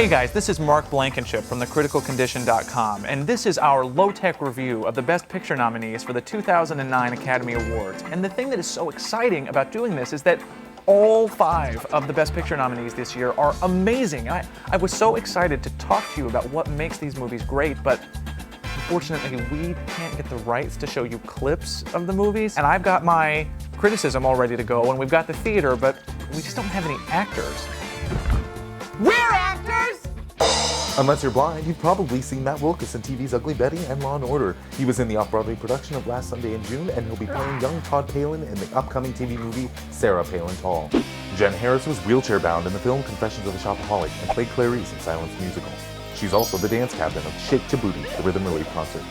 Hey guys, this is Mark Blankenship from thecriticalcondition.com, and this is our low-tech review of the Best Picture nominees for the 2009 Academy Awards. And the thing that is so exciting about doing this is that all 5 of the Best Picture nominees this year are amazing. I was so excited to talk to you about what makes these movies great, but unfortunately we can't get the rights to show you clips of the movies. And I've got my criticism all ready to go, and we've got the theater, but we just don't have any actors. We're actors! Unless you're blind, you've probably seen Matt Wilkes in TV's Ugly Betty and Law & Order. He was in the off-Broadway production of Last Sunday in June, and he'll be playing young Todd Palin in the upcoming TV movie Sarah Palin Tall. Jen Harris was wheelchair-bound in the film Confessions of a Shopaholic and played Clarice in Silence Musical. She's also the dance captain of Shake to Booty, the rhythm relief concert.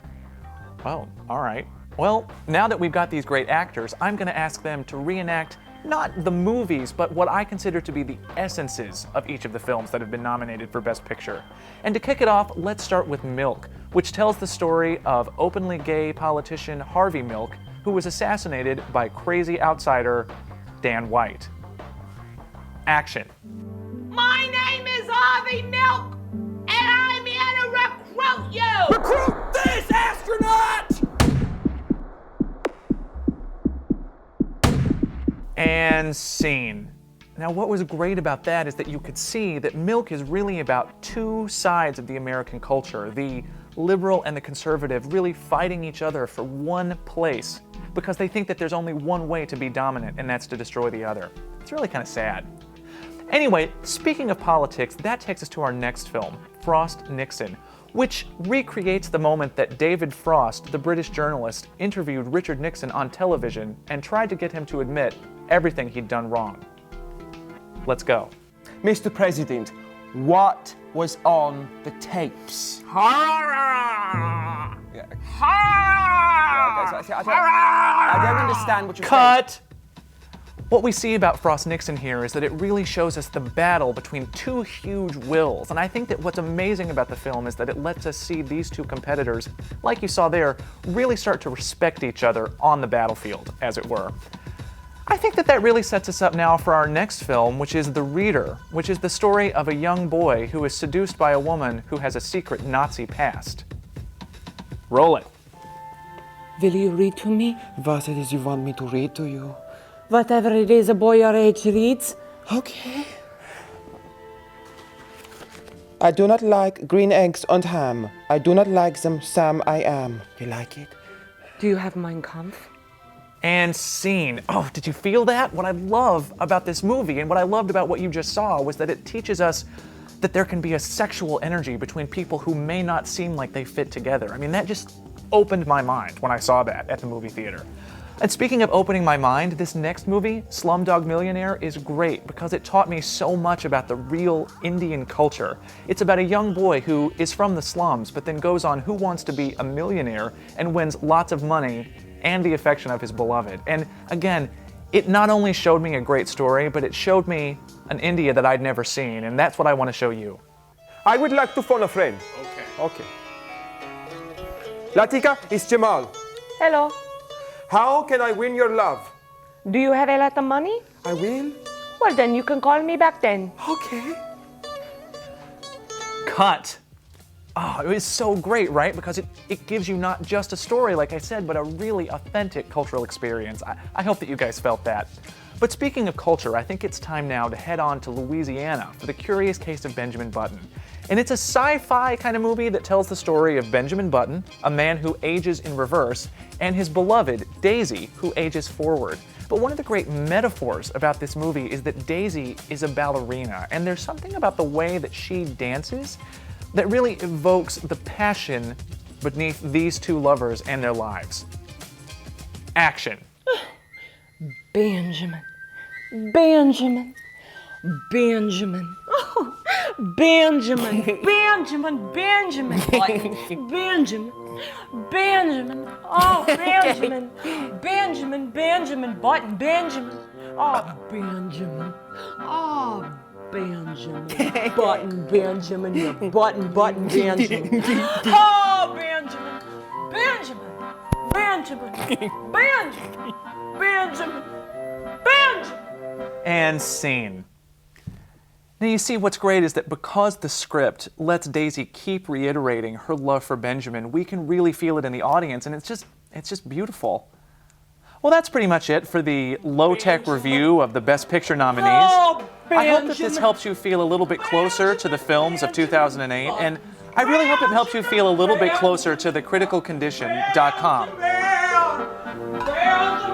Oh, all right. Well, now that we've got these great actors, I'm going to ask them to reenact not the movies, but what I consider to be the essences of each of the films that have been nominated for Best Picture. And to kick it off, let's start with Milk, which tells the story of openly gay politician Harvey Milk, who was assassinated by crazy outsider Dan White. Action. My name is Harvey Milk, and I'm here to recruit you! Recruit this astronaut! And scene. Now, what was great about that is that you could see that Milk is really about 2 sides of the American culture, the liberal and the conservative, really fighting each other for one place because they think that there's only one way to be dominant, and that's to destroy the other. It's really kind of sad. Anyway, speaking of politics, that takes us to our next film, Frost Nixon, which recreates the moment that David Frost, the British journalist, interviewed Richard Nixon on television and tried to get him to admit everything he'd done wrong. Let's go. Mr. President, what was on the tapes? I I don't understand what you're saying. Cut! What we see about Frost Nixon here is that it really shows us the battle between 2 huge wills. And I think that what's amazing about the film is that it lets us see these 2 competitors, like you saw there, really start to respect each other on the battlefield, as it were. I think that really sets us up now for our next film, which is The Reader, which is the story of a young boy who is seduced by a woman who has a secret Nazi past. Roll it. Will you read to me? What it is you want me to read to you? Whatever it is a boy your age reads. Okay. I do not like green eggs and ham. I do not like them, Sam, I am. You like it? Do you have Mein Kampf? And scene. Oh, did you feel that? What I love about this movie and what I loved about what you just saw was that it teaches us that there can be a sexual energy between people who may not seem like they fit together. I mean, that just opened my mind when I saw that at the movie theater. And speaking of opening my mind, this next movie, Slumdog Millionaire, is great because it taught me so much about the real Indian culture. It's about a young boy who is from the slums, but then goes on Who Wants to Be a Millionaire and wins lots of money and the affection of his beloved. And again, it not only showed me a great story, but it showed me an India that I'd never seen, and that's what I want to show you. I would like to phone a friend. Okay. Latika, it's Jamal. Hello. How can I win your love? Do you have a lot of money? I will. Well, then you can call me back then. Okay. Cut. Oh, it was so great, right? Because it gives you not just a story, like I said, but a really authentic cultural experience. I hope that you guys felt that. But speaking of culture, I think it's time now to head on to Louisiana for The Curious Case of Benjamin Button. And it's a sci-fi kind of movie that tells the story of Benjamin Button, a man who ages in reverse, and his beloved, Daisy, who ages forward. But one of the great metaphors about this movie is that Daisy is a ballerina, and there's something about the way that she dances that really evokes the passion beneath these 2 lovers and their lives. Action. Benjamin. Benjamin. Benjamin. Oh, Benjamin. Benjamin. Benjamin. Button. Benjamin. Benjamin. Oh, Benjamin. Benjamin. Benjamin. Button. Benjamin. Oh, Benjamin. Oh, Benjamin. Button. Benjamin. You button. Benjamin. Oh, Benjamin. Benjamin. Benjamin. Benjamin. Benjamin. Benjamin. And scene. Now you see what's great is that because the script lets Daisy keep reiterating her love for Benjamin, we can really feel it in the audience, and it's just beautiful. Well, that's pretty much it for the low-tech review of the Best Picture nominees. Oh, I hope that this Benjamin. helps you feel a little bit closer to the films of 2008, and I really hope it helps you feel a little bit closer to thecriticalcondition.com. Benjamin!